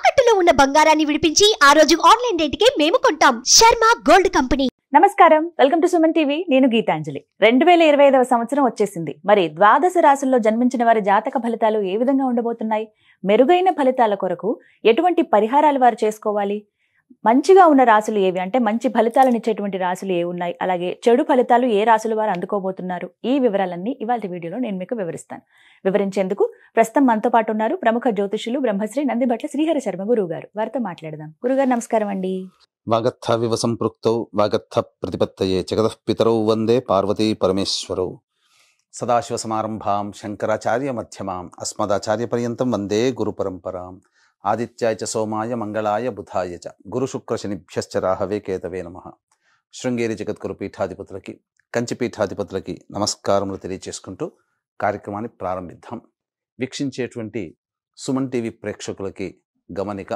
తాకట్టులో ఉన్న బంగారాన్ని విడిపించి ఆ రోజు ఆన్లైన్ రేటుకే మేము కొంటాం. Sharma gold company. నమస్కారం, వెల్కమ్ టు సుమన్ టీవీ. నేను గీతాంజలి. 2025వ సంవత్సరం వచ్చేసింది. మరి ద్వాదశ రాశుల్లో జన్మించిన వారి జాతక ఫలితాలు ఏ విధంగా ఉండబోతున్నాయి? మెరుగైన ఫలితాల కొరకు ఎటువంటి పరిహారాలు వారు చేసుకోవాలి? మంచిగా ఉన్న రాశులు ఏవి, అంటే మంచి ఫలితాలను ఇచ్చేటువంటి రాశులు ఏ ఉన్నాయి, అలాగే చెడు ఫలితాలు ఏ రాశులు వారు అందుకోబోతున్నారు, ఈ వివరాలన్నీ ఇవాళ వీడియోలో నేను మీకు వివరిస్తాను. వివరించేందుకు ప్రస్తుతం మనతో పాటు ఉన్నారు ప్రముఖ జ్యోతిషులు బ్రహ్మశ్రీ నందిబట్ల శ్రీహరి శర్మ గురువు గారు. వారితో మాట్లాడదాం. గురుగారు నమస్కారం అండి. వాగర్థ వివ సంపృక్తౌ వాగర్థ ప్రతిపత్తయే జగతః పితరౌ వందే పార్వతీ పరమేశ్వరౌ. సదాశివ సమారంభాం శంకరాచార్య మధ్యమాం అస్మదాచార్య పర్యంతం వందే గురు పరంపరాం. ఆదిత్యాయ చ సోమాయ మంగళాయ బుధాయ చ గురు శుక్ర శనిభ్యశ్చ రాహవే కేతవే నమః. శృంగేరి జగద్గురు పీఠాధిపతులకి, కంచి పీఠాధిపతులకి నమస్కారములు తెలియచేసుకుంటూ కార్యక్రమాన్ని ప్రారంభిద్దాం. వీక్షించేటువంటి సుమన్ టీవీ ప్రేక్షకులకి గమనిక,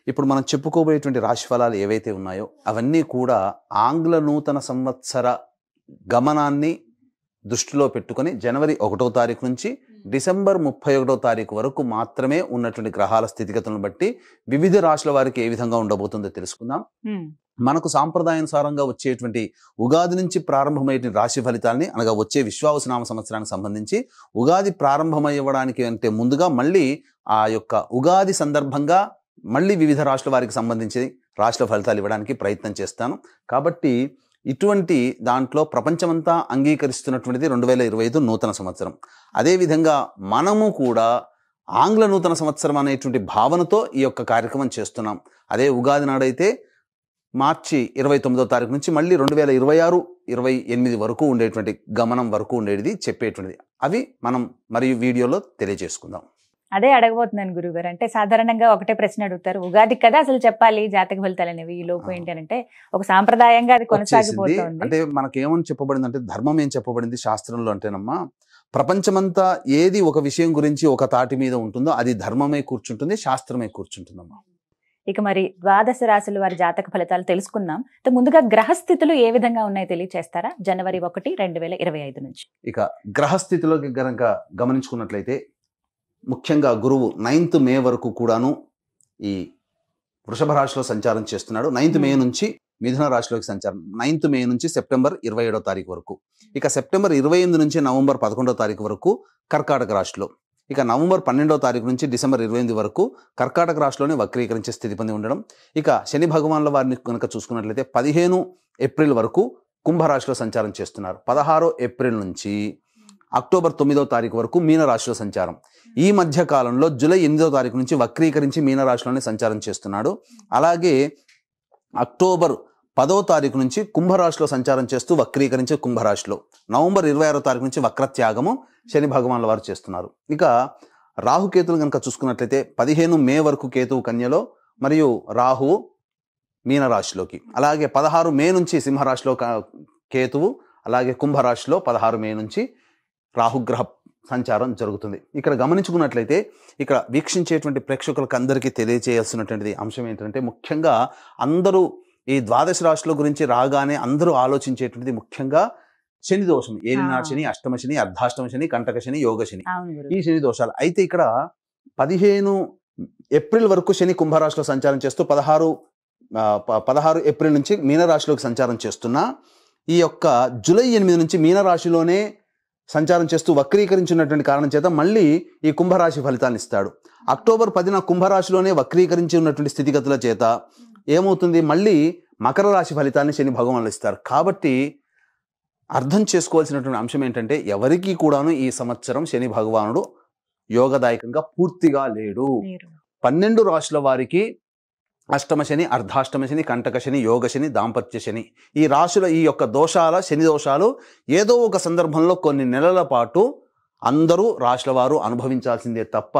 ఇప్పుడు మనం చెప్పుకోబోయేటువంటి రాశి ఫలాలు ఏవైతే ఉన్నాయో అవన్నీ కూడా ఆంగ్ల నూతన సంవత్సర గమనాన్ని దృష్టిలో పెట్టుకొని జనవరి 1వ తారీఖు నుంచి డిసెంబర్ 31వ తారీఖు వరకు మాత్రమే ఉన్నటువంటి గ్రహాల స్థితిగతులను బట్టి వివిధ రాశుల వారికి ఏ విధంగా ఉండబోతుందో తెలుసుకుందాం. మనకు సాంప్రదాయానుసారంగా వచ్చేటువంటి ఉగాది నుంచి ప్రారంభమయ్యేటువంటి రాశి ఫలితాలని, అనగా వచ్చే విశ్వావసునామ సంవత్సరానికి సంబంధించి ఉగాది ప్రారంభమయ్యడానికి అంటే ముందుగా మళ్ళీ ఆ యొక్క ఉగాది సందర్భంగా మళ్ళీ వివిధ రాశుల వారికి సంబంధించి రాశుల ఫలితాలు ఇవ్వడానికి ప్రయత్నం చేస్తాను. కాబట్టి ఇటువంటి దాంట్లో ప్రపంచమంతా అంగీకరిస్తున్నటువంటిది 2025 నూతన సంవత్సరం. అదేవిధంగా మనము కూడా ఆంగ్ల నూతన సంవత్సరం అనేటువంటి భావనతో ఈ యొక్క కార్యక్రమం చేస్తున్నాం. అదే ఉగాది నాడైతే మార్చి 29వ తారీఖు నుంచి మళ్ళీ 2026-28 వరకు ఉండేటువంటి గమనం వరకు ఉండేది చెప్పేటువంటిది. అవి మనం మరియు వీడియోలో తెలియజేసుకుందాం. అదే అడగబోతున్నాను గురుగారు. అంటే సాధారణంగా ఒకటే ప్రశ్న అడుగుతారు, ఉగాది కదా అసలు చెప్పాలి జాతక ఫలితాలు అనేవి, ఈ లోపు ఏంటి అంటే ఒక సాంప్రదాయంగా అది కొనసాగిపోతుంది. అంటే మనకేమని చెప్పబడింది అంటే, ధర్మం ఏం చెప్పబడింది శాస్త్రంలో అంటేనమ్మా, ప్రపంచమంతా ఏది ఒక విషయం గురించి ఒక తాటి మీద ఉంటుందో అది ధర్మమే కూర్చుంటుంది, శాస్త్రమే కూర్చుంటుందమ్మా. ఇక మరి ద్వాదశ రాశులు వారి జాతక ఫలితాలు తెలుసుకుందాం. ముందుగా గ్రహస్థితులు ఏ విధంగా ఉన్నాయో తెలియచేస్తారా? జనవరి 1, 2025 నుంచి. ఇక గ్రహస్థితిలోకి గనక గమనించుకున్నట్లయితే ముఖ్యంగా గురువు 9th మే వరకు కూడాను ఈ వృషభ రాశిలో సంచారం చేస్తున్నాడు. 9th మే నుంచి మిథున రాశిలోకి సంచారం, 9th మే నుంచి సెప్టెంబర్ 27వ తారీఖు వరకు. ఇక సెప్టెంబర్ 28 నుంచి నవంబర్ 11వ తారీఖు వరకు కర్కాటక రాశిలో. ఇక నవంబర్ 12వ తారీఖు నుంచి డిసెంబర్ 28 వరకు కర్కాటక రాశిలోనే వక్రీకరించే స్థితి పొంది ఉండడం. ఇక శని భగవాన్ల వారిని కనుక చూసుకున్నట్లయితే 15 ఏప్రిల్ వరకు కుంభరాశిలో సంచారం చేస్తున్నారు. 16 ఏప్రిల్ నుంచి అక్టోబర్ 9వ తారీఖు వరకు మీనరాశిలో సంచారం. ఈ మధ్య కాలంలో జూలై 8వ తారీఖు నుంచి వక్రీకరించి మీనరాశిలోనే సంచారం చేస్తున్నాడు. అలాగే అక్టోబర్ 10వ తారీఖు నుంచి కుంభరాశిలో సంచారం చేస్తూ వక్రీకరించి కుంభరాశిలో, నవంబర్ 26వ తారీఖు నుంచి వక్రత్యాగము శని భగవాన్ల వారు చేస్తున్నారు. ఇక రాహుకేతులు కనుక చూసుకున్నట్లయితే 15 మే వరకు కేతువు కన్యలో మరియు రాహువు మీనరాశిలోకి, అలాగే 16 మే నుంచి సింహరాశిలో కేతువు, అలాగే కుంభరాశిలో 16 మే నుంచి రాహుగ్రహ సంచారం జరుగుతుంది. ఇక్కడ గమనించుకున్నట్లయితే ఇక్కడ వీక్షించేటువంటి ప్రేక్షకులకు అందరికీ తెలియజేయాల్సినటువంటిది అంశం ఏంటంటే, ముఖ్యంగా అందరూ ఈ ద్వాదశ రాశుల గురించి రాగానే అందరూ ఆలోచించేటువంటిది ముఖ్యంగా శని దోషం, ఏలినాడు శని, అష్టమ శని, అర్ధాష్టమ శని, కంటక శని, యోగ శని, ఈ శని దోషాలు. అయితే ఇక్కడ 15 ఏప్రిల్ వరకు శని కుంభరాశిలో సంచారం చేస్తూ 16 ఏప్రిల్ నుంచి మీనరాశిలోకి సంచారం చేస్తున్నా, ఈ యొక్క జూలై 8 నుంచి మీనరాశిలోనే సంచారం చేస్తూ వక్రీకరించినటువంటి కారణం చేత మళ్ళీ ఈ కుంభరాశి ఫలితాన్ని ఇస్తాడు. అక్టోబర్ 10న కుంభరాశిలోనే వక్రీకరించి ఉన్నటువంటి స్థితిగతుల చేత ఏమవుతుంది, మళ్ళీ మకర రాశి ఫలితాన్ని శని భగవానులు ఇస్తారు. కాబట్టి అర్థం చేసుకోవాల్సినటువంటి అంశం ఏంటంటే, ఎవరికి కూడాను ఈ సంవత్సరం శని భగవానుడు యోగదాయకంగా పూర్తిగా లేడు. 12 రాశుల వారికి అష్టమ శని, అర్ధాష్టమ శని, కంటక శని, యోగ శని, దాంపత్య శని, ఈ రాశుల ఈ యొక్క దోషాల శని దోషాలు ఏదో ఒక సందర్భంలో కొన్ని నెలల పాటు అందరూ రాశుల వారు అనుభవించాల్సిందే తప్ప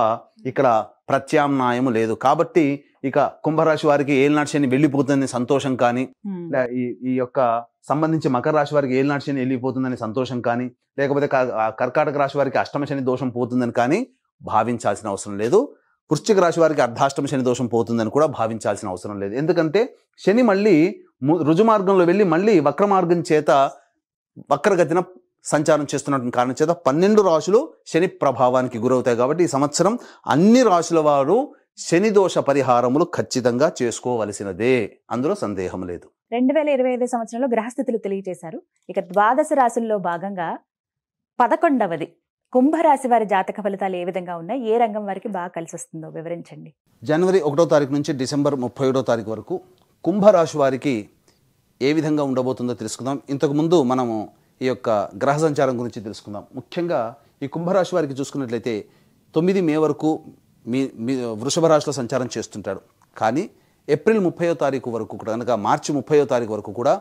ఇక్కడ ప్రత్యామ్నాయము లేదు. కాబట్టి ఇక కుంభరాశి వారికి ఏలినాటి శని వెళ్ళిపోతుందని సంతోషం కానీ, ఈ యొక్క సంబంధించి మకర రాశి వారికి ఏలినాటి శని వెళ్ళిపోతుందని సంతోషం కానీ, లేకపోతే కర్కాటక రాశి వారికి అష్టమ శని దోషం పోతుందని కానీ భావించాల్సిన అవసరం లేదు. వృశ్చిక రాశి వారికి అర్ధాష్టమ శని దోషం పోతుందని కూడా భావించాల్సిన అవసరం లేదు. ఎందుకంటే శని మళ్ళీ రుజుమార్గంలో వెళ్ళి మళ్ళీ వక్ర మార్గం చేత వక్రగతిన సంచారం చేస్తున్నటువంటి కారణం చేత 12 రాశులు శని ప్రభావానికి గురవుతాయి. కాబట్టి ఈ సంవత్సరం అన్ని రాశుల వారు శని దోష పరిహారములు ఖచ్చితంగా చేసుకోవలసినదే, అందులో సందేహం లేదు. 2025 సంవత్సరంలో గ్రహస్థితులు తెలియజేశారు. ఇక ద్వాదశ రాశుల్లో భాగంగా 11వది కుంభరాశి వారి జాతక ఫలితాలు ఏ విధంగా ఉన్నాయి, ఏ రంగం వారికి బాగా కలిసి వస్తుందో వివరించండి. జనవరి 1వ తారీఖు నుంచి డిసెంబర్ 31వ తారీఖు వరకు కుంభరాశి వారికి ఏ విధంగా ఉండబోతుందో తెలుసుకుందాం. ఇంతకుముందు మనము ఈ యొక్క గ్రహ సంచారం గురించి తెలుసుకుందాం. ముఖ్యంగా ఈ కుంభరాశి వారికి చూసుకున్నట్లయితే 9 మే వరకు మీ వృషభ రాశిలో సంచారం చేస్తుంటాడు. కానీ ఏప్రిల్ 30వ తారీఖు వరకు కూడా కనుక మార్చి 30వ తారీఖు వరకు కూడా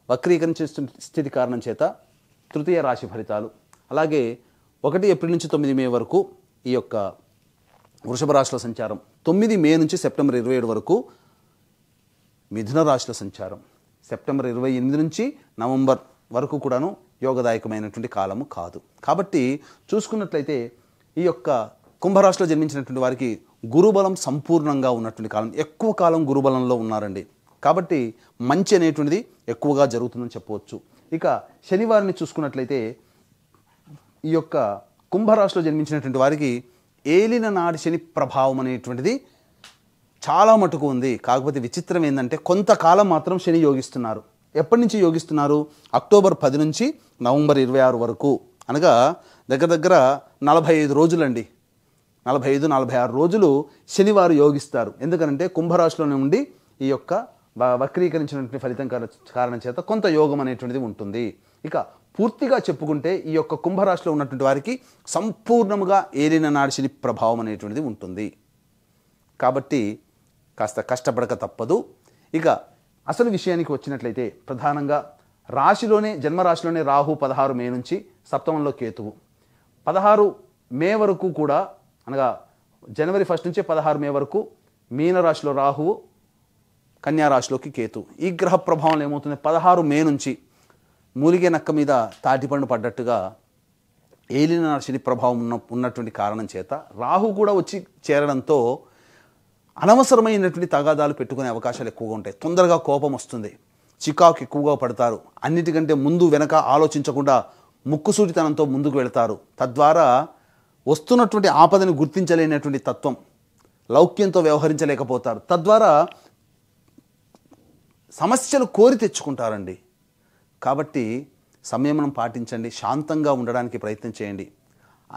వక్రీకరించే స్థితి కారణం చేత తృతీయ రాశి ఫలితాలు, అలాగే 1 ఏప్రిల్ నుంచి 9 మే వరకు ఈ యొక్క వృషభ రాశిలో సంచారం, 9 మే నుంచి సెప్టెంబర్ 27 వరకు మిథున రాశిలో సంచారం, సెప్టెంబర్ 28 నుంచి నవంబర్ వరకు కూడాను యోగదాయకమైనటువంటి కాలము కాదు. కాబట్టి చూసుకున్నట్లయితే ఈ యొక్క కుంభరాశిలో జన్మించినటువంటి వారికి గురుబలం సంపూర్ణంగా ఉన్నటువంటి కాలం, ఎక్కువ కాలం గురుబలంలో ఉన్నారండి. కాబట్టి మంచి అనేటువంటిది ఎక్కువగా జరుగుతుందని చెప్పవచ్చు. ఇక శనివారిని చూసుకున్నట్లయితే ఈ యొక్క కుంభరాశిలో జన్మించినటువంటి వారికి ఏలిన నాడి శని ప్రభావం అనేటువంటిది చాలా మటుకు ఉంది. కాకపోతే విచిత్రం ఏంటంటే కొంతకాలం మాత్రం శని యోగిస్తున్నారు. ఎప్పటి నుంచి యోగిస్తున్నారు? అక్టోబర్ 10 నుంచి నవంబర్ 26 వరకు, అనగా దగ్గర దగ్గర 45 రోజులండి. 45-46 రోజులు శనివారు యోగిస్తారు. ఎందుకనంటే కుంభరాశిలోనే ఉండి ఈ యొక్క వక్రీకరించినటువంటి ఫలితం కారణం చేత కొంత యోగం అనేటువంటిది ఉంటుంది. ఇక పూర్తిగా చెప్పుకుంటే ఈ యొక్క కుంభరాశిలో ఉన్నటువంటి వారికి సంపూర్ణముగా ఏలిన నాడి శని ప్రభావం అనేటువంటిది ఉంటుంది. కాబట్టి కాస్త కష్టపడక తప్పదు. ఇక అసలు విషయానికి వచ్చినట్లయితే ప్రధానంగా రాశిలోనే జన్మరాశిలోనే రాహు 16 మే నుంచి సప్తమంలో కేతువు, 16 మే వరకు కూడా అనగా జనవరి 1 నుంచి 16 మే వరకు మీనరాశిలో రాహువు, కన్యారాశిలోకి కేతు. ఈ గ్రహ ప్రభావం ఏమవుతుంది? 16 మే నుంచి మూలిగే నక్క మీద తాటిపండు పడ్డట్టుగా ఏలిన శని ప్రభావం ఉన్నటువంటి కారణం చేత రాహు కూడా వచ్చి చేరడంతో అనవసరమైనటువంటి తగాదాలు పెట్టుకునే అవకాశాలు ఎక్కువగా ఉంటాయి. తొందరగా కోపం వస్తుంది, చికాకు ఎక్కువగా పడతారు, అన్నిటికంటే ముందు వెనక ఆలోచించకుండా ముక్కుసూటితనంతో ముందుకు వెళతారు. తద్వారా వస్తున్నటువంటి ఆపదని గుర్తించలేనటువంటి తత్వం, లౌక్యంతో వ్యవహరించలేకపోతారు. తద్వారా సమస్యలు కోరి తెచ్చుకుంటారండి. కాబట్టి సంయమనం పాటించండి, శాంతంగా ఉండడానికి ప్రయత్నం చేయండి.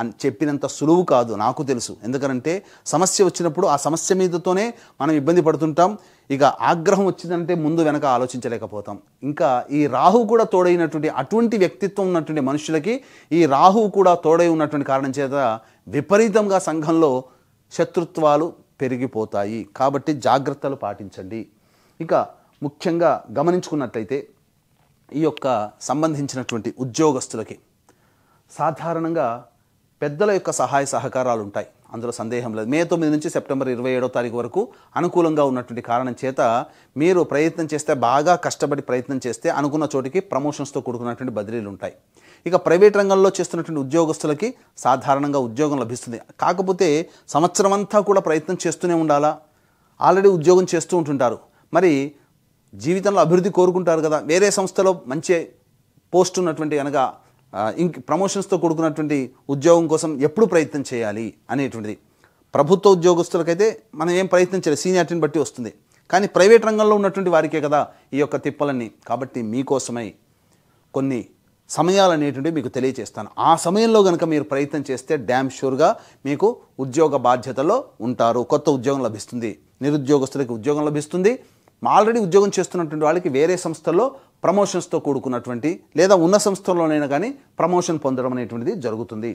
అని చెప్పినంత సులువు కాదు, నాకు తెలుసు. ఎందుకంటే సమస్య వచ్చినప్పుడు ఆ సమస్య మీదతోనే మనం ఇబ్బంది పడుతుంటాం. ఇక ఆగ్రహం వచ్చిందంటే ముందు వెనక ఆలోచించలేకపోతాం. ఇంకా ఈ రాహు కూడా తోడైనటువంటి అటువంటి వ్యక్తిత్వం ఉన్నటువంటి మనుషులకి ఈ రాహు కూడా తోడై ఉన్నటువంటి కారణం చేత విపరీతంగా సంఘంలో శత్రుత్వాలు పెరిగిపోతాయి. కాబట్టి జాగ్రత్తలు పాటించండి. ఇక ముఖ్యంగా గమనించుకున్నట్లయితే ఈ యొక్క సంబంధించినటువంటి ఉద్యోగస్తులకి సాధారణంగా పెద్దల యొక్క సహాయ సహకారాలు ఉంటాయి, అందులో సందేహం లేదు. మే 9 నుంచి సెప్టెంబర్ 27వ తారీఖు వరకు అనుకూలంగా ఉన్నటువంటి కారణం చేత మీరు ప్రయత్నం చేస్తే, బాగా కష్టపడి ప్రయత్నం చేస్తే అనుకున్న చోటికి ప్రమోషన్స్తో కూడుకున్నటువంటి బదిలీలు ఉంటాయి. ఇక ప్రైవేట్ రంగంలో చేస్తున్నటువంటి ఉద్యోగస్తులకి సాధారణంగా ఉద్యోగం లభిస్తుంది. కాకపోతే సంవత్సరం అంతా కూడా ప్రయత్నం చేస్తూనే ఉండాలా? ఆల్రెడీ ఉద్యోగం చేస్తూ ఉంటుంటారు, మరి జీవితంలో అభివృద్ధి కోరుకుంటారు కదా, వేరే సంస్థలో మంచి పోస్ట్ ఉన్నటువంటి అనగా ప్రమోషన్స్తో కూడుకున్నటువంటి ఉద్యోగం కోసం ఎప్పుడు ప్రయత్నం చేయాలి అనేటువంటిది. ప్రభుత్వ ఉద్యోగస్తులకైతే మనం ఏం ప్రయత్నం చేయాలి, సీనియారిటీని బట్టి వస్తుంది. కానీ ప్రైవేట్ రంగంలో ఉన్నటువంటి వారికే కదా ఈ యొక్క తిప్పలన్నీ. కాబట్టి మీకోసమై కొన్ని సమయాలు అనేటువంటివి మీకు తెలియజేస్తాను. ఆ సమయంలో కనుక మీరు ప్రయత్నం చేస్తే డ్యామ్ షూర్గా మీకు ఉద్యోగ బాధ్యతలో ఉంటారు, కొత్త ఉద్యోగం లభిస్తుంది. నిరుద్యోగస్తులకి ఉద్యోగం లభిస్తుంది. ఆల్రెడీ ఉద్యోగం చేస్తున్నటువంటి వాళ్ళకి వేరే సంస్థల్లో ప్రమోషన్స్తో కూడుకున్నటువంటి లేదా ఉన్న సంస్థల్లోనైనా కానీ ప్రమోషన్ పొందడం అనేటువంటిది జరుగుతుంది.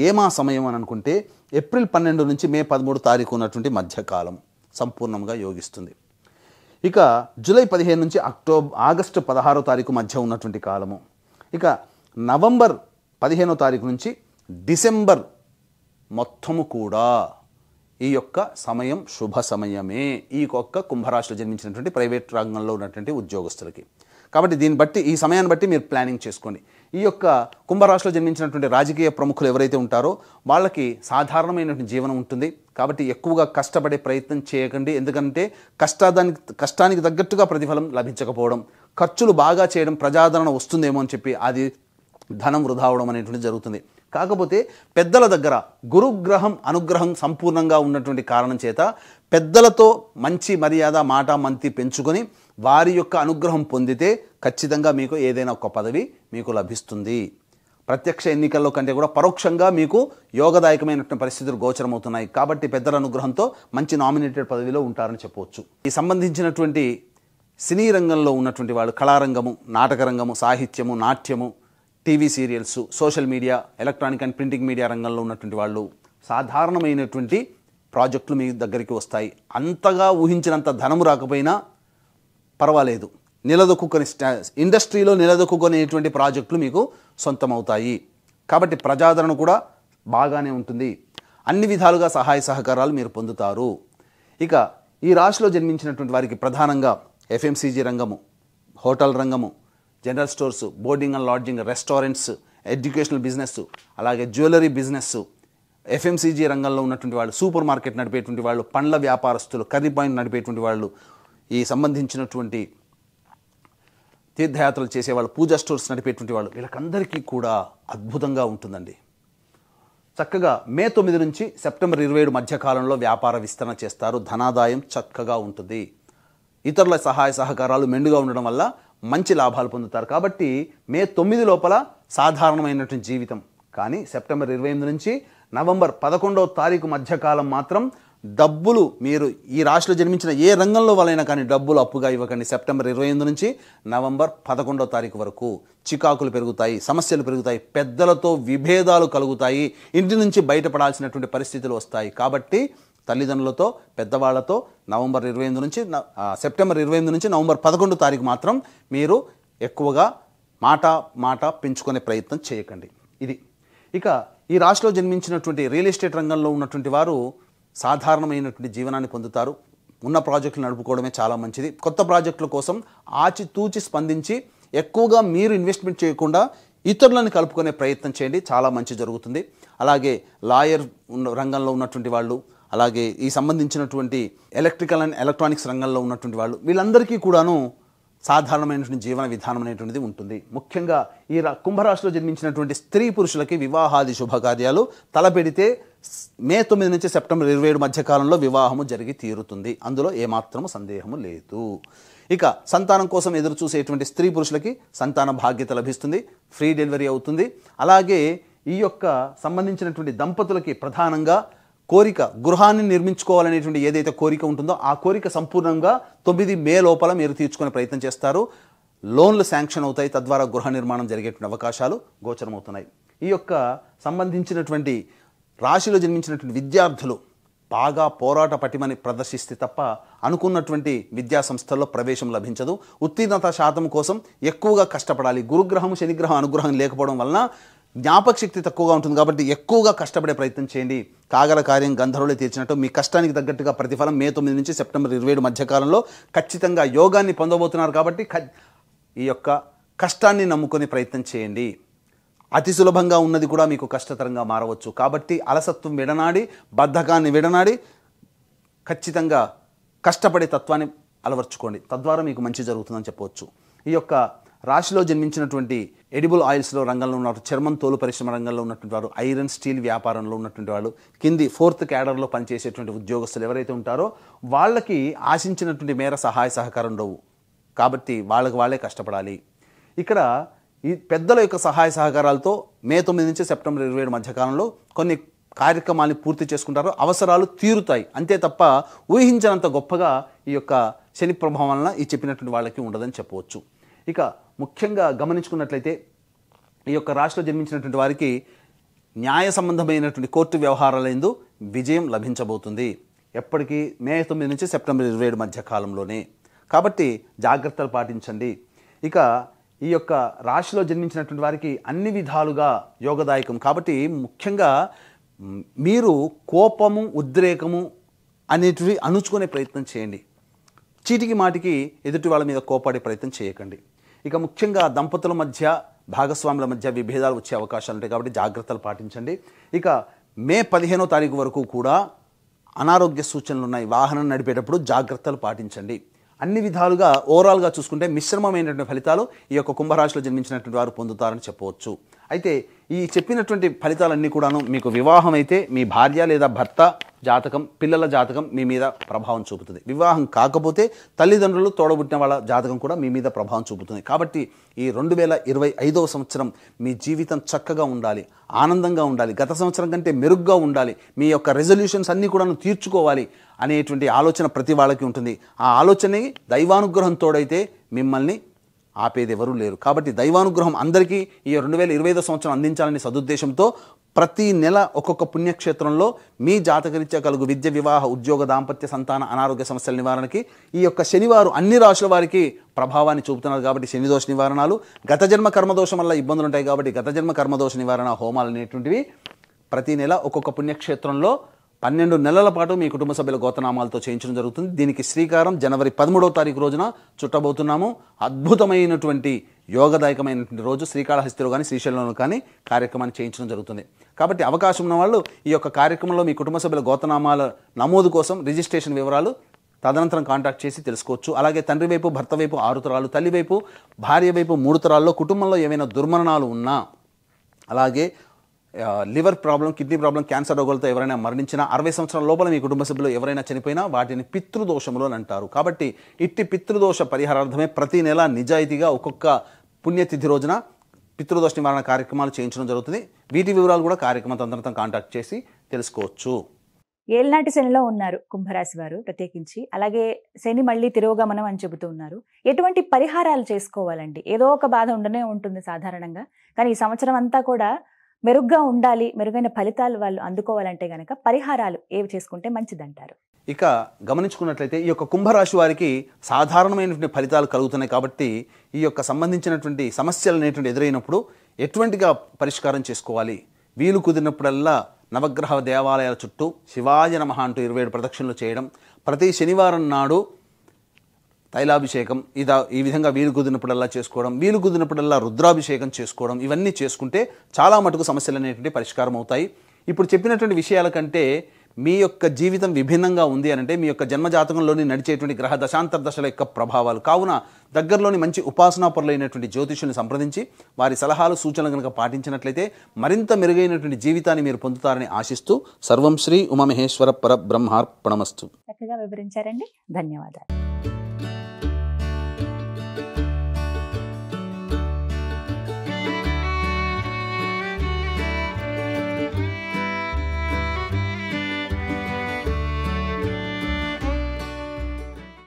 ఏమా సమయం అని అనుకుంటే ఏప్రిల్ 12 నుంచి మే 13 తారీఖు ఉన్నటువంటి మధ్యకాలం సంపూర్ణంగా యోగిస్తుంది. ఇక జూలై 15 నుంచి ఆగస్టు 16 తారీఖు మధ్య ఉన్నటువంటి కాలము. ఇక నవంబర్ 15వ తారీఖు నుంచి డిసెంబర్ మొత్తము కూడా ఈ యొక్క సమయం శుభ సమయమే ఈ యొక్క కుంభరాశిలో జన్మించినటువంటి ప్రైవేట్ రంగంలో ఉన్నటువంటి ఉద్యోగస్తులకి. కాబట్టి దీన్ని బట్టి ఈ సమయాన్ని బట్టి మీరు ప్లానింగ్ చేసుకోండి. ఈ యొక్క కుంభరాశిలో జన్మించినటువంటి రాజకీయ ప్రముఖులు ఎవరైతే ఉంటారో వాళ్ళకి సాధారణమైనటువంటి జీవనం ఉంటుంది. కాబట్టి ఎక్కువగా కష్టపడే ప్రయత్నం చేయకండి. ఎందుకంటే కష్టానికి తగ్గట్టుగా ప్రతిఫలం లభించకపోవడం, ఖర్చులు బాగా చేయడం, ప్రజాదరణ వస్తుందేమో అని చెప్పి అది ధనం వృధా అవడం అనేటువంటిది జరుగుతుంది. కాకపోతే పెద్దల దగ్గర గురుగ్రహం అనుగ్రహం సంపూర్ణంగా ఉన్నటువంటి కారణం చేత పెద్దలతో మంచి మర్యాద మాట మంతి పెంచుకొని వారి యొక్క అనుగ్రహం పొందితే ఖచ్చితంగా మీకు ఏదైనా ఒక పదవి మీకు లభిస్తుంది. ప్రత్యక్ష ఎన్నికల్లో కంటే కూడా పరోక్షంగా మీకు యోగదాయకమైనటువంటి పరిస్థితులు గోచరమవుతున్నాయి. కాబట్టి పెద్దల అనుగ్రహంతో మంచి నామినేటెడ్ పదవిలో ఉంటారని చెప్పవచ్చు. ఈ సంబంధించినటువంటి సినీ రంగంలో ఉన్నటువంటి వాళ్ళు, కళారంగము, నాటక రంగము, సాహిత్యము, నాట్యము, TV serials, social media, electronic and printing media రంగంలో ఉన్నటువంటి వాళ్ళు సాధారణమైనటువంటి ప్రాజెక్టులు మీ దగ్గరికి వస్తాయి. అంతగా ఊహించినంత ధనము రాకపోయినా పర్వాలేదు, నిలదొక్కుని ఇండస్ట్రీలో నిలదొక్కునేటువంటి ప్రాజెక్టులు మీకు సొంతమవుతాయి. కాబట్టి ప్రజాదరణ కూడా బాగానే ఉంటుంది. అన్ని విధాలుగా సహాయ సహకారాలు మీరు పొందుతారు. ఇక ఈ రాశిలో జన్మించినటువంటి వారికి ప్రధానంగా ఎఫ్ఎంసీజీ రంగము, హోటల్ రంగము, general stores, boarding and lodging, restaurants, educational business, అలాగే జ్యువెలరీ బిజినెస్, ఎఫ్ఎంసీజీ రంగంలో ఉన్నటువంటి వాళ్ళు, సూపర్ మార్కెట్ నడిపేటువంటి వాళ్ళు, పండ్ల వ్యాపారస్తులు, కర్రీ పాయింట్ నడిపేటువంటి వాళ్ళు, ఈ సంబంధించినటువంటి తీర్థయాత్రలు చేసేవాళ్ళు, పూజా స్టోర్స్ నడిపేటువంటి వాళ్ళు, వీళ్ళకందరికీ కూడా అద్భుతంగా ఉంటుందండి. చక్కగా మే 9 నుంచి సెప్టెంబర్ 27 మధ్యకాలంలో వ్యాపార విస్తరణ చేస్తారు. ధనాదాయం చక్కగా ఉంటుంది. ఇతరుల సహాయ సహకారాలు మెండుగా ఉండడం వల్ల మంచి లాభాలు పొందుతారు. కాబట్టి మే 9 లోపల సాధారణమైనటువంటి జీవితం. కానీ సెప్టెంబర్ 28 నుంచి నవంబర్ 11వ తారీఖు మధ్యకాలం మాత్రం డబ్బులు, మీరు ఈ రాశిలో జన్మించిన ఏ రంగంలో వాళ్ళైనా కానీ డబ్బులు అప్పుగా ఇవ్వకండి. సెప్టెంబర్ 28 నుంచి నవంబర్ 11వ తారీఖు వరకు చికాకులు పెరుగుతాయి, సమస్యలు పెరుగుతాయి, పెద్దలతో విభేదాలు కలుగుతాయి, ఇంటి నుంచి బయటపడాల్సినటువంటి పరిస్థితులు వస్తాయి. కాబట్టి తల్లిదండ్రులతో, పెద్దవాళ్లతో సెప్టెంబర్ 28 నుంచి నవంబర్ 11 తారీఖు మాత్రం మీరు ఎక్కువగా మాట పెంచుకునే ప్రయత్నం చేయకండి. ఇది. ఇక ఈ రాశిలో జన్మించినటువంటి రియల్ ఎస్టేట్ రంగంలో ఉన్నటువంటి వారు సాధారణమైనటువంటి జీవనాన్ని పొందుతారు. ఉన్న ప్రాజెక్టులు నడుపుకోవడమే చాలా మంచిది. కొత్త ప్రాజెక్టుల కోసం ఆచితూచి స్పందించి ఎక్కువగా మీరు ఇన్వెస్ట్మెంట్ చేయకుండా ఇతరులను కలుపుకునే ప్రయత్నం చేయండి, చాలా మంచి జరుగుతుంది. అలాగే లాయర్ రంగంలో ఉన్నటువంటి వాళ్ళు, అలాగే ఈ సంబంధించినటువంటి ఎలక్ట్రికల్ అండ్ ఎలక్ట్రానిక్స్ రంగంలో ఉన్నటువంటి వాళ్ళు, వీళ్ళందరికీ కూడాను సాధారణమైనటువంటి జీవన విధానం అనేటువంటిది ఉంటుంది. ముఖ్యంగా ఈ కుంభరాశిలో జన్మించినటువంటి స్త్రీ పురుషులకి వివాహాది శుభకార్యాలు తలపెడితే మే 9 నుంచి సెప్టెంబర్ 27 మధ్యకాలంలో వివాహము జరిగి తీరుతుంది. అందులో ఏమాత్రము సందేహము లేదు. ఇక సంతానం కోసం ఎదురు చూసేటువంటి స్త్రీ పురుషులకి సంతాన భాగ్యత లభిస్తుంది, ఫ్రీ డెలివరీ అవుతుంది. అలాగే ఈ యొక్క సంబంధించినటువంటి దంపతులకి ప్రధానంగా కోరిక, గృహాన్ని నిర్మించుకోవాలనేటువంటి ఏదైతే కోరిక ఉంటుందో ఆ కోరిక సంపూర్ణంగా 9 మే లోపల మీరు తీర్చుకునే ప్రయత్నం చేస్తారు. లోన్లు శాంక్షన్ అవుతాయి, తద్వారా గృహ నిర్మాణం జరిగేటువంటి అవకాశాలు గోచరమవుతున్నాయి. ఈ యొక్క సంబంధించినటువంటి రాశిలో జన్మించినటువంటి విద్యార్థులు బాగా పోరాట పటిమని ప్రదర్శిస్తే తప్ప అనుకున్నటువంటి విద్యా సంస్థల్లో ప్రవేశం లభించదు. ఉత్తీర్ణత శాతం కోసం ఎక్కువగా కష్టపడాలి. గురుగ్రహం, శనిగ్రహం అనుగ్రహం లేకపోవడం వలన జ్ఞాపక శక్తి తక్కువగా ఉంటుంది. కాబట్టి ఎక్కువగా కష్టపడే ప్రయత్నం చేయండి. కాగల కార్యం గంధర్వులే తీర్చినట్టు మీ కష్టానికి తగ్గట్టుగా ప్రతిఫలం మే 9 నుంచి సెప్టెంబర్ 27 మధ్యకాలంలో ఖచ్చితంగా యోగాన్ని పొందబోతున్నారు. కాబట్టి ఈ యొక్క కష్టాన్ని నమ్ముకొని ప్రయత్నం చేయండి. అతి సులభంగా ఉన్నది కూడా మీకు కష్టతరంగా మారవచ్చు. కాబట్టి అలసత్వం విడనాడి, బద్ధకాన్ని విడనాడి ఖచ్చితంగా కష్టపడే తత్వాన్ని అలవర్చుకోండి. తద్వారా మీకు మంచి జరుగుతుందని చెప్పవచ్చు. ఈ యొక్క రాశిలో జన్మించినటువంటి ఎడిబుల్ ఆయిల్స్లో రంగంలో ఉన్నవారు, చర్మం తోలు పరిశ్రమ రంగంలో ఉన్నటువంటి వారు, ఐరన్ స్టీల్ వ్యాపారంలో ఉన్నటువంటి వాళ్ళు, కింది 4th క్యాడర్లో పనిచేసేటువంటి ఉద్యోగస్తులు ఎవరైతే ఉంటారో వాళ్ళకి ఆశించినటువంటి మేర సహాయ సహకారం ఉండవు. కాబట్టి వాళ్ళే కష్టపడాలి. ఇక్కడ ఈ పెద్దల యొక్క సహాయ సహకారాలతో మే 9 నుంచి సెప్టెంబర్ 27 మధ్యకాలంలో కొన్ని కార్యక్రమాన్ని పూర్తి చేసుకుంటారు, అవసరాలు తీరుతాయి. అంతే తప్ప ఊహించినంత గొప్పగా ఈ యొక్క శని ప్రభావం వలన ఈ చెప్పినటువంటి వాళ్ళకి ఉండదని చెప్పవచ్చు. ఇక ముఖ్యంగా గమనించుకున్నట్లయితే ఈ యొక్క రాశిలో జన్మించినటువంటి వారికి న్యాయ సంబంధమైనటువంటి కోర్టు వ్యవహారాలందు విజయం లభించబోతుంది. ఎప్పటికీ మే 9 నుంచి సెప్టెంబర్ 27 మధ్య కాలంలోనే. కాబట్టి జాగ్రత్తలు పాటించండి. ఇక ఈ యొక్క రాశిలో జన్మించినటువంటి వారికి అన్ని విధాలుగా యోగదాయకం. కాబట్టి ముఖ్యంగా మీరు కోపము, ఉద్రేకము అనేటివి అణుచుకునే ప్రయత్నం చేయండి. చీటికి మాటికి ఎదుటి వాళ్ళ మీద కోపాడే ప్రయత్నం చేయకండి. ఇక ముఖ్యంగా దంపతుల మధ్య, భాగస్వాముల మధ్య విభేదాలు వచ్చే అవకాశాలు ఉంటాయి. కాబట్టి జాగ్రత్తలు పాటించండి. ఇక మే 15వ తారీఖు వరకు కూడా అనారోగ్య సూచనలు ఉన్నాయి. వాహనం నడిపేటప్పుడు జాగ్రత్తలు పాటించండి. అన్ని విధాలుగా ఓవరాల్గా చూసుకుంటే మిశ్రమమైనటువంటి ఫలితాలు ఈ యొక్క కుంభరాశిలో జన్మించినటువంటి వారు పొందుతారని చెప్పవచ్చు. అయితే ఈ చెప్పినటువంటి ఫలితాలన్నీ కూడాను మీకు వివాహం అయితే మీ భార్య లేదా భర్త జాతకం, పిల్లల జాతకం మీ మీద ప్రభావం చూపుతుంది. వివాహం కాకపోతే తల్లిదండ్రులు, తోడబుట్టిన వాళ్ళ జాతకం కూడా మీ మీద ప్రభావం చూపుతుంది. కాబట్టి ఈ 2025వ సంవత్సరం మీ జీవితం చక్కగా ఉండాలి, ఆనందంగా ఉండాలి, గత సంవత్సరం కంటే మెరుగ్గా ఉండాలి, మీ యొక్క రెజల్యూషన్స్ అన్నీ కూడా తీర్చుకోవాలి అనేటువంటి ఆలోచన ప్రతి వాళ్ళకి ఉంటుంది. ఆ ఆలోచనే దైవానుగ్రహం తోడైతే మిమ్మల్ని ఆపేది ఎవరూ లేరు. కాబట్టి దైవానుగ్రహం అందరికీ ఈ 2025 సంవత్సరం అందించాలని సదుద్దేశంతో ప్రతి నెల ఒక్కొక్క పుణ్యక్షేత్రంలో మీ జాతకరీత్యా కలుగు విద్య, వివాహ, ఉద్యోగ, దాంపత్య, సంతాన, అనారోగ్య సమస్యల నివారణకి ఈ యొక్క శనివారం అన్ని రాశుల వారికి ప్రభావాన్ని చూపుతున్నారు. కాబట్టి శనిదోష నివారణలు, గత జన్మ కర్మదోషం వల్ల ఇబ్బందులు ఉంటాయి కాబట్టి గత జన్మ కర్మదోష నివారణ హోమాలు అనేటువంటివి ప్రతి నెల ఒక్కొక్క పుణ్యక్షేత్రంలో 12 నెలల పాటు మీ కుటుంబ సభ్యుల గోత్రనామాలతో చేయించడం జరుగుతుంది. దీనికి శ్రీకారం జనవరి 13వ తారీఖు రోజున చుట్టబోతున్నాము. అద్భుతమైనటువంటి యోగదాయకమైనటువంటి రోజు శ్రీకాళహస్తిలో కానీ శ్రీశైలంలో కానీ కార్యక్రమాన్ని చేయించడం జరుగుతుంది. కాబట్టి అవకాశం ఉన్న వాళ్ళు ఈ యొక్క కార్యక్రమంలో మీ కుటుంబ సభ్యుల గోత్రనామాల నమోదు కోసం రిజిస్ట్రేషన్ వివరాలు తదనంతరం కాంటాక్ట్ చేసి తెలుసుకోవచ్చు. అలాగే తండ్రి వైపు, భర్త వైపు 6 తరాలు, తల్లి వైపు, భార్య వైపు 3 తరాల్లో కుటుంబంలో ఏమైనా దుర్మరణాలు ఉన్నా, అలాగే liver problem, kidney problem, cancer రోగులతో ఎవరైనా మరణించినా, 60 సంవత్సరాల లోపల మీ కుటుంబ సభ్యులు ఎవరైనా చనిపోయినా వాటిని పితృదోషములు అని అంటారు. కాబట్టి ఇట్టి పితృదోష పరిహారార్థమే ప్రతి నెల నిజాయితీగా ఒక్కొక్క పుణ్యతిథి రోజున పితృదోష నివారణ కార్యక్రమాలు చేయించడం జరుగుతుంది. వీటి వివరాలు కూడా కార్యక్రమం తదనంతరం కాంటాక్ట్ చేసి తెలుసుకోవచ్చు. ఏళ్ళనాటి శనిలో ఉన్నారు కుంభరాశి వారు ప్రత్యేకించి. అలాగే శని మళ్ళీ తిరోగమనం అని చెబుతూ ఉన్నారు. ఎటువంటి పరిహారాలు చేసుకోవాలండి? ఏదో ఒక బాధ ఉండనే ఉంటుంది సాధారణంగా, కానీ ఈ సంవత్సరం అంతా కూడా మెరుగ్గా ఉండాలి, మెరుగైన ఫలితాలు వాళ్ళు అందుకోవాలంటే గనక పరిహారాలు ఏవి చేసుకుంటే మంచిదంటారు? ఇక గమనించుకున్నట్లయితే ఈ యొక్క కుంభరాశి వారికి సాధారణమైనటువంటి ఫలితాలు కలుగుతున్నాయి. కాబట్టి ఈ యొక్క సంబంధించినటువంటి సమస్యలు అనేటువంటి ఎదురైనప్పుడు ఎటువంటిగా పరిష్కారం చేసుకోవాలి? వీలు కుదిరినప్పుడల్లా నవగ్రహ దేవాలయాల చుట్టూ శివాయ నమః అంటూ 27 ప్రదక్షిణలు చేయడం, ప్రతి శనివారం నాడు తైలాభిషేకం ఈ విధంగా వీలు కుదిరినప్పుడల్లా చేసుకోవడం, వీలు కుదిరినప్పుడల్లా రుద్రాభిషేకం చేసుకోవడం, ఇవన్నీ చేసుకుంటే చాలా మటుకు సమస్యలు అనేటువంటి పరిష్కారం అవుతాయి. ఇప్పుడు చెప్పినటువంటి విషయాల కంటే మీ యొక్క జీవితం విభిన్నంగా ఉంది అంటే మీ యొక్క జన్మజాతకంలోని నడిచేటువంటి గ్రహ దశాంతర దశల యొక్క ప్రభావాలు. కావున దగ్గరలోని మంచి ఉపాసనాపరులైనటువంటి జ్యోతిష్యుని సంప్రదించి వారి సలహాలు, సూచనలు కనుక పాటించినట్లయితే మరింత మెరుగైనటువంటి జీవితాన్ని మీరు పొందుతారని ఆశిస్తూ సర్వం శ్రీ ఉమామహేశ్వర పరబ్రహ్మార్పణమస్తు. చక్కగా వివరించారండి, ధన్యవాదాలు.